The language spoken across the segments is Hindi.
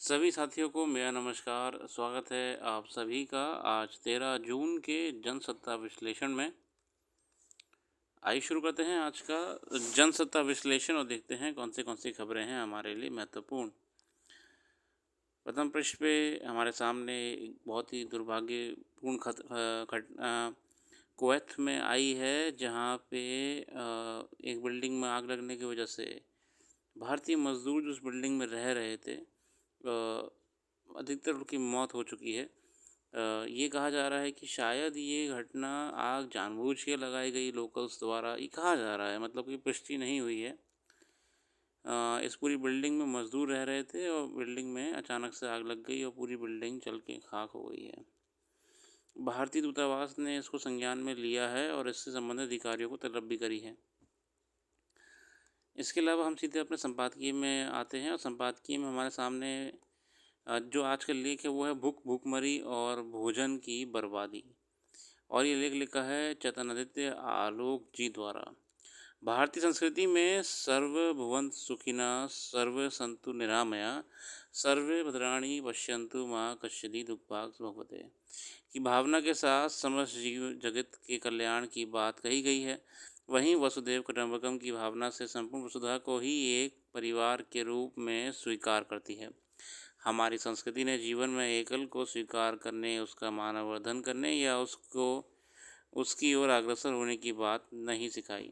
सभी साथियों को मेरा नमस्कार। स्वागत है आप सभी का आज 13 जून के जनसत्ता विश्लेषण में। आइए शुरू करते हैं आज का जनसत्ता विश्लेषण और देखते हैं कौन सी खबरें हैं हमारे लिए महत्वपूर्ण। प्रथम पृष्ठ पे हमारे सामने एक बहुत ही दुर्भाग्यपूर्ण घटना कुवैत में आई है, जहाँ पे एक बिल्डिंग में आग लगने की वजह से भारतीय मजदूर जो उस बिल्डिंग में रह रहे थे, अधिकतर उनकी मौत हो चुकी है। ये कहा जा रहा है कि शायद ये घटना आग जानबूझ के लगाई गई लोकल्स द्वारा, ये कहा जा रहा है, मतलब कि पुष्टि नहीं हुई है। इस पूरी बिल्डिंग में मजदूर रह रहे थे और बिल्डिंग में अचानक से आग लग गई और पूरी बिल्डिंग जल के खाक हो गई है। भारतीय दूतावास ने इसको संज्ञान में लिया है और इससे संबंधित अधिकारियों को तलब भी करी है। इसके अलावा हम सीधे अपने संपादकीय में आते हैं और संपादकीय में हमारे सामने जो आज का लेख है वो है भूखमरी और भोजन की बर्बादी। और ये लेख लिखा है चेतनादित्य आलोक जी द्वारा। भारतीय संस्कृति में सर्वभुवन् सुखिनः सर्वे सन्तु निरामया सर्वे भद्राणि पश्यन्तु माँ कश्चित् दुःखभाग् भवते की भावना के साथ समस्त जीव जगत के कल्याण की बात कही गई है। वहीं वसुदेव कुटुंबकम की भावना से संपूर्ण वसुधा को ही एक परिवार के रूप में स्वीकार करती है। हमारी संस्कृति ने जीवन में एकल को स्वीकार करने, उसका मानवर्धन करने या उसकी ओर अग्रसर होने की बात नहीं सिखाई,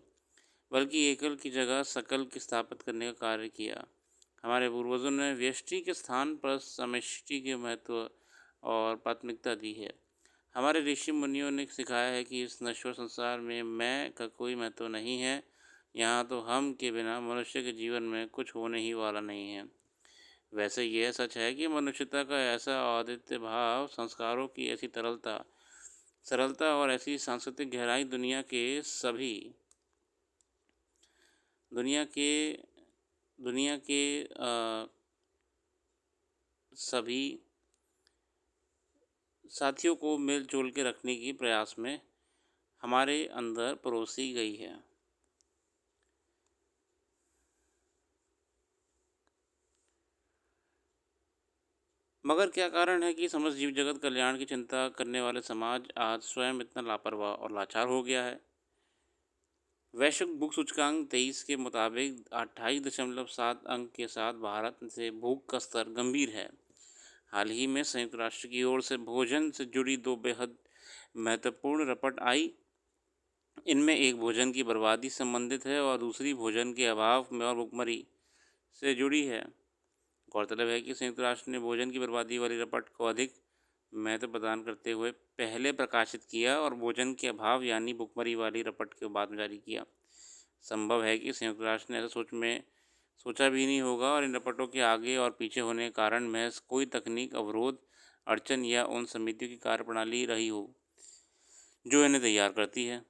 बल्कि एकल की जगह सकल की स्थापित करने का कार्य किया। हमारे पूर्वजों ने व्यष्टि के स्थान पर समष्टि के महत्व और प्राथमिकता दी है। हमारे ऋषि मुनियों ने सिखाया है कि इस नश्वर संसार में मैं का कोई महत्व नहीं है। यहाँ तो हम के बिना मनुष्य के जीवन में कुछ होने ही वाला नहीं है। वैसे यह सच है कि मनुष्यता का ऐसा औदित्य भाव, संस्कारों की ऐसी सरलता और ऐसी सांस्कृतिक गहराई दुनिया के सभी साथियों को मिलजुल के रखने की प्रयास में हमारे अंदर परोसी गई है। मगर क्या कारण है कि समस्त जीव जगत कल्याण की चिंता करने वाले समाज आज स्वयं इतना लापरवाह और लाचार हो गया है? वैश्विक भूख सूचकांक 23 के मुताबिक 28.7 अंक के साथ भारत से भूख का स्तर गंभीर है। हाल ही में संयुक्त राष्ट्र की ओर से भोजन से जुड़ी दो बेहद महत्वपूर्ण रिपोर्ट आई। इनमें एक भोजन की बर्बादी से संबंधित है और दूसरी भोजन के अभाव में और भुखमरी से जुड़ी है। गौरतलब है कि संयुक्त राष्ट्र ने भोजन की बर्बादी वाली रिपोर्ट को अधिक महत्व प्रदान करते हुए पहले प्रकाशित किया और भोजन के अभाव यानी भुखमरी वाली रिपोर्ट के बाद में जारी किया। संभव है कि संयुक्त राष्ट्र ने ऐसा सोचा भी नहीं होगा और इन रिपोर्टों के आगे और पीछे होने के कारण महज कोई तकनीक अवरोध, अड़चन या उन समितियों की कार्यप्रणाली रही हो जो इन्हें तैयार करती है।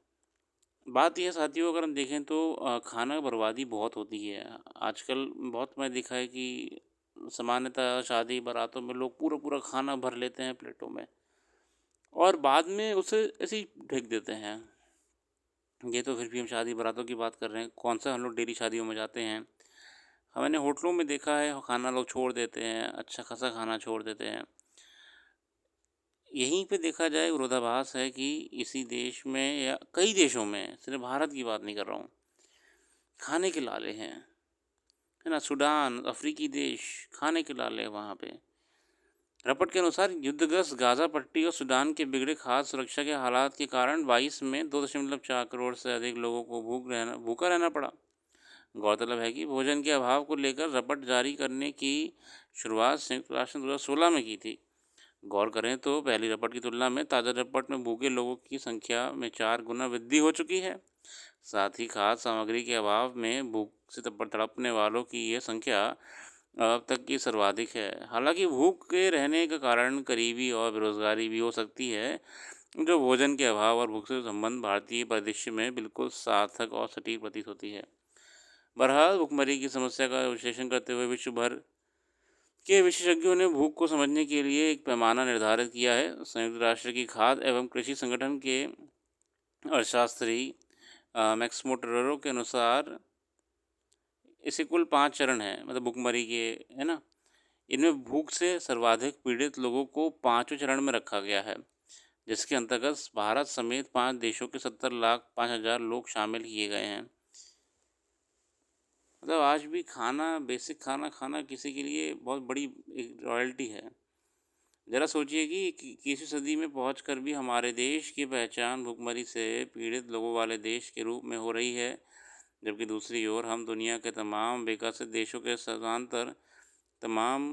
बात यह साथियों, अगर हम देखें तो खाना बर्बादी बहुत होती है आजकल। बहुत मैं देखा है कि सामान्यतः शादी बारातों में लोग पूरा पूरा खाना भर लेते हैं प्लेटों में और बाद में उसे ऐसे ही फेंक देते हैं। ये तो फिर भी हम शादी बारातों की बात कर रहे हैं, कौन सा हम लोग डेली शादियों में जाते हैं। मैंने होटलों में देखा है खाना लोग छोड़ देते हैं, अच्छा खासा खाना छोड़ देते हैं। यहीं पे देखा जाए विरोधाभास है कि इसी देश में या कई देशों में, सिर्फ भारत की बात नहीं कर रहा हूँ, खाने के लाले हैं, है ना। सूडान, अफ्रीकी देश, खाने के लाले हैं वहाँ पे। रिपोर्ट के अनुसार युद्धग्रस्त गाज़ा पट्टी और सूडान के बिगड़े खाद्य सुरक्षा के हालात के कारण 22 में 2.4 करोड़ से अधिक लोगों को भूखा रहना पड़ा। गौरतलब है कि भोजन के अभाव को लेकर रिपोर्ट जारी करने की शुरुआत संयुक्त राष्ट्र ने 2016 में की थी। गौर करें तो पहली रिपोर्ट की तुलना में ताज़ा रिपोर्ट में भूखे लोगों की संख्या में 4 गुना वृद्धि हो चुकी है। साथ ही खाद्य सामग्री के अभाव में भूख से तड़पने वालों की ये संख्या अब तक की सर्वाधिक है। हालांकि भूख के रहने का कारण गरीबी और बेरोजगारी भी हो सकती है, जो भोजन के अभाव और भूख से संबंध भारतीय परिदृश्य में बिल्कुल सार्थक और सटीक प्रतीत होती है। बहरहाल भुखमरी की समस्या का विश्लेषण करते हुए विश्व भर के विशेषज्ञों ने भूख को समझने के लिए एक पैमाना निर्धारित किया है। संयुक्त राष्ट्र की खाद्य एवं कृषि संगठन के अर्थशास्त्री मैक्सिमो टोरेरो के अनुसार इसे कुल 5 चरण हैं, मतलब भुखमरी के, है ना। इनमें भूख से सर्वाधिक पीड़ित लोगों को पाँचवें चरण में रखा गया है, जिसके अंतर्गत भारत समेत 5 देशों के 70 लाख 5 हज़ार लोग शामिल किए गए हैं। मतलब आज भी खाना, बेसिक खाना खाना किसी के लिए बहुत बड़ी एक रॉयल्टी है। ज़रा सोचिए कि 21वीं सदी में पहुंचकर भी हमारे देश की पहचान भुखमरी से पीड़ित लोगों वाले देश के रूप में हो रही है, जबकि दूसरी ओर हम दुनिया के तमाम विकसित देशों के समानांतर तमाम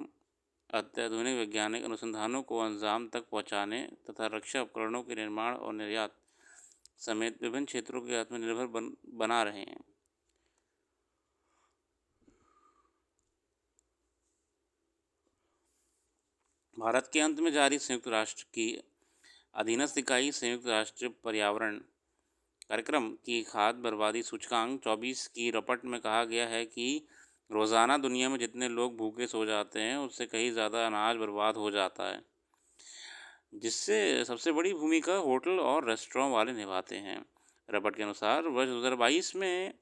अत्याधुनिक वैज्ञानिक अनुसंधानों को अंजाम तक पहुंचाने तथा रक्षा उपकरणों के निर्माण और निर्यात समेत विभिन्न क्षेत्रों के आत्मनिर्भर बना रहे हैं। भारत के अंत में जारी संयुक्त राष्ट्र की अधीनस्थ इकाई संयुक्त राष्ट्र पर्यावरण कार्यक्रम की खाद्य बर्बादी सूचकांक 24 की रिपोर्ट में कहा गया है कि रोज़ाना दुनिया में जितने लोग भूखे सो जाते हैं उससे कहीं ज़्यादा अनाज बर्बाद हो जाता है, जिससे सबसे बड़ी भूमिका होटल और रेस्टोरेंट वाले निभाते हैं। रिपोर्ट के अनुसार वर्ष 2022 में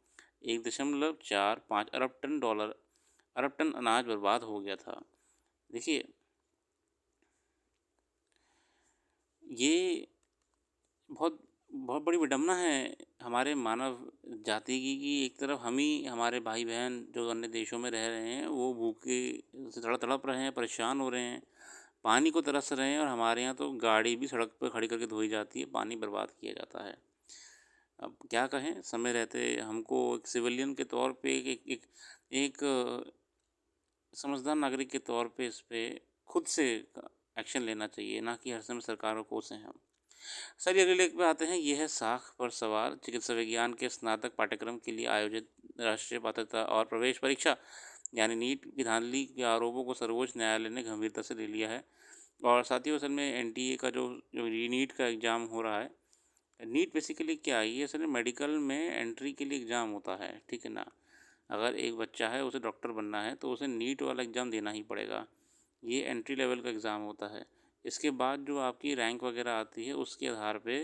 1.45 अरब टन अनाज बर्बाद हो गया था। देखिए, ये बहुत बहुत बड़ी विडंबना है हमारे मानव जाति की कि एक तरफ हम ही, हमारे भाई बहन जो अन्य देशों में रह रहे हैं, वो भूखे से तड़प रहे हैं, परेशान हो रहे हैं, पानी को तरस रहे हैं, और हमारे यहाँ तो गाड़ी भी सड़क पर खड़ी करके धोई जाती है, पानी बर्बाद किया जाता है। अब क्या कहें, समय रहते हमको एक सिविलियन के तौर पे एक समझदार नागरिक के तौर पे इस पे खुद से एक्शन लेना चाहिए, ना कि हर समय सरकारों को कोसें हम। सर, अगले लेख पे आते हैं। ये है साख पर सवार चिकित्सा विज्ञान के स्नातक पाठ्यक्रम के लिए आयोजित राष्ट्रीय पात्रता और प्रवेश परीक्षा यानी नीट की धांधली के आरोपों को सर्वोच्च न्यायालय ने गंभीरता से ले लिया है। और साथ ही असल में एनटीए का जो जो नीट का एग्ज़ाम हो रहा है, नीट बेसिकली क्या है, ये असल में मेडिकल में एंट्री के लिए एग्ज़ाम होता है, ठीक है ना। अगर एक बच्चा है, उसे डॉक्टर बनना है, तो उसे नीट वाला एग्ज़ाम देना ही पड़ेगा। ये एंट्री लेवल का एग्ज़ाम होता है। इसके बाद जो आपकी रैंक वगैरह आती है, उसके आधार पे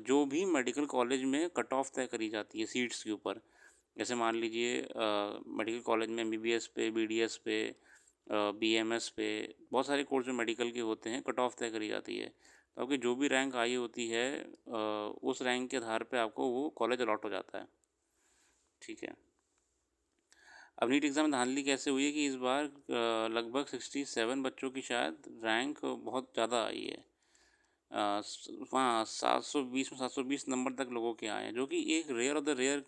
जो भी मेडिकल कॉलेज में कट ऑफ तय करी जाती है सीट्स के ऊपर। जैसे मान लीजिए मेडिकल कॉलेज में एमबीबीएस पे, बीडीएस पे, बीएमएस पे, बहुत सारे कोर्स जो मेडिकल के होते हैं, कट ऑफ तय करी जाती है। तो आपकी जो भी रैंक आई होती है, उस रैंक के आधार पे आपको वो कॉलेज अलॉट हो जाता है, ठीक है। अब नीट एग्ज़ाम में धांधली कैसे हुई है कि इस बार लगभग 67 बच्चों की शायद रैंक बहुत ज़्यादा आई है। वहाँ 720 में 720 नंबर तक लोगों के आए हैं, जो कि एक rare of the rare,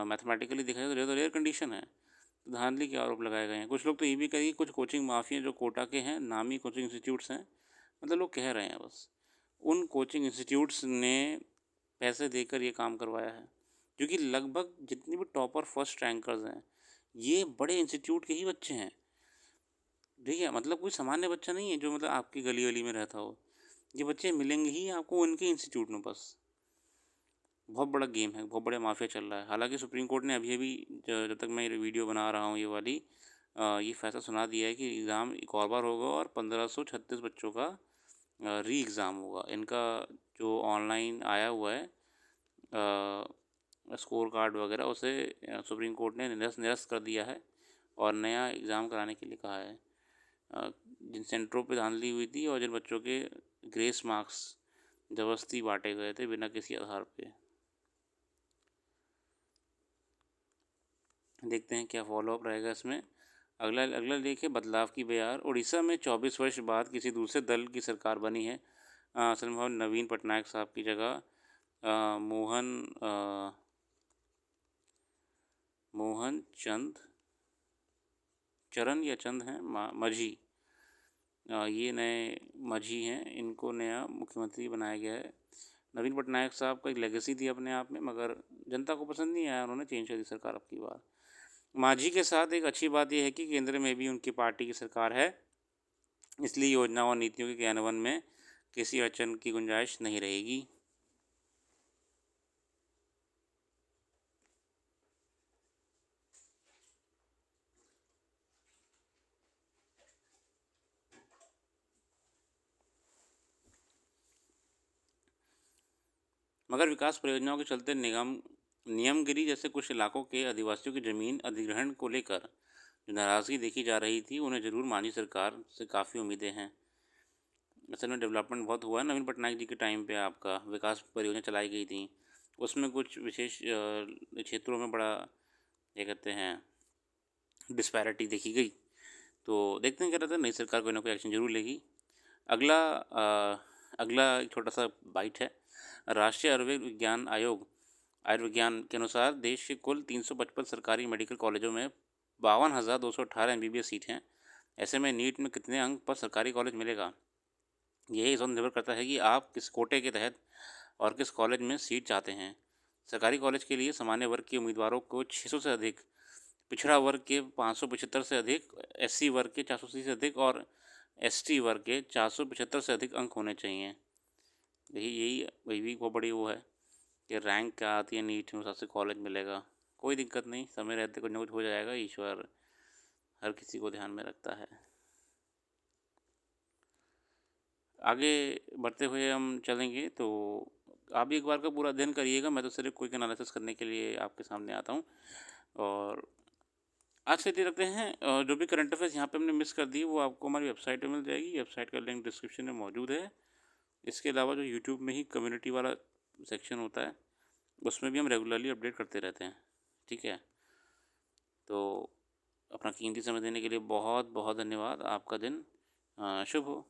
mathematically देखा जाए तो rare of the rare condition है। तो धांधली के आरोप लगाए गए हैं। कुछ लोग तो ये भी कहेंगे, कुछ कोचिंग माफिया जो कोटा के हैं, नामी कोचिंग इंस्टीट्यूट्स हैं, मतलब लोग कह रहे हैं बस, उन कोचिंग इंस्टीट्यूट्स ने पैसे देकर ये काम करवाया है, क्योंकि लगभग जितने भी टॉपर फर्स्ट रैंकर्स हैं, ये बड़े इंस्टीट्यूट के ही बच्चे हैं। ठीक है, मतलब कोई सामान्य बच्चा नहीं है जो मतलब आपकी गली गली में रहता हो। ये बच्चे मिलेंगे ही आपको उनके इंस्टीट्यूट में बस। बहुत बड़ा गेम है, बहुत बड़ा माफिया चल रहा है। हालांकि सुप्रीम कोर्ट ने अभी अभी जब तक मैं ये वीडियो बना रहा हूँ, ये वाली ये फैसला सुना दिया है कि एग्ज़ाम एक और बार होगा और 1536 बच्चों का री एग्ज़ाम होगा। इनका जो ऑनलाइन आया हुआ है स्कोर कार्ड वगैरह, उसे सुप्रीम कोर्ट ने निरस्त कर दिया है और नया एग्ज़ाम कराने के लिए कहा है। जिन सेंटरों पे धांधली हुई थी और जिन बच्चों के ग्रेस मार्क्स ज़बरदस्ती बांटे गए थे बिना किसी आधार पे। देखते हैं क्या फॉलोअप रहेगा इसमें। अगला अगला लेख है बदलाव की बयार। उड़ीसा में 24 वर्ष बाद किसी दूसरे दल की सरकार बनी है। असल में नवीन पटनायक साहब की जगह मोहन मोहन चंद चरण या चंद हैं माझी, ये नए माझी हैं, इनको नया मुख्यमंत्री बनाया गया है। नवीन पटनायक साहब का एक लेगेसी थी अपने आप में, मगर जनता को पसंद नहीं आया, उन्होंने चेंज कर दी सरकार अब की बार। माझी के साथ एक अच्छी बात यह है कि केंद्र में भी उनकी पार्टी की सरकार है, इसलिए योजनाओं और नीतियों के क्रियान्वयन में किसी अड़चन की गुंजाइश नहीं रहेगी। मगर विकास परियोजनाओं के चलते नियमगिरी जैसे कुछ इलाकों के आदिवासियों की ज़मीन अधिग्रहण को लेकर जो नाराज़गी देखी जा रही थी उन्हें ज़रूर मांझी सरकार से काफ़ी उम्मीदें हैं। असल में डेवलपमेंट बहुत हुआ है नवीन पटनायक जी के टाइम पे, आपका विकास परियोजना चलाई गई थी। उसमें कुछ विशेष क्षेत्रों में बड़ा क्या कहते हैं डिस्पैरिटी देखी गई। तो देखते हैं क्या रहता है, नई सरकार कोई ना कोई एक्शन ज़रूर लेगी। अगला एक छोटा-सा बाइट है। राष्ट्रीय आयुर्विज्ञान आयोग आयुर्विज्ञान के अनुसार देश के कुल 355 सरकारी मेडिकल कॉलेजों में 52,218 एमबीबीएस सीट हैं। ऐसे में नीट में कितने अंक पर सरकारी कॉलेज मिलेगा? यही इस वक्त निर्भर करता है कि आप किस कोटे के तहत और किस कॉलेज में सीट चाहते हैं। सरकारी कॉलेज के लिए सामान्य वर्ग के उम्मीदवारों को 600 से अधिक, पिछड़ा वर्ग के 575 से अधिक, एससी वर्ग के 480 से अधिक और एसटी वर्ग के 475 से अधिक अंक होने चाहिए। वही भी बहुत बड़ी वो है कि रैंक क्या आती है नीट में, सबसे कॉलेज मिलेगा। कोई दिक्कत नहीं, समय रहते कुछ ना कुछ हो जाएगा, ईश्वर हर किसी को ध्यान में रखता है। आगे बढ़ते हुए हम चलेंगे, तो आप भी एक बार का पूरा अध्ययन करिएगा। मैं तो सिर्फ क्विक एनालिसिस करने के लिए आपके सामने आता हूँ। और आज से रखते हैं, जो भी करंट अफेयर्स यहाँ पे हमने मिस कर दी वो आपको हमारी वेबसाइट पे मिल जाएगी। वेबसाइट का लिंक डिस्क्रिप्शन में मौजूद है। इसके अलावा जो यूट्यूब में ही कम्युनिटी वाला सेक्शन होता है उसमें भी हम रेगुलरली अपडेट करते रहते हैं। ठीक है, तो अपना कीमती समय देने के लिए बहुत बहुत धन्यवाद। आपका दिन शुभ हो।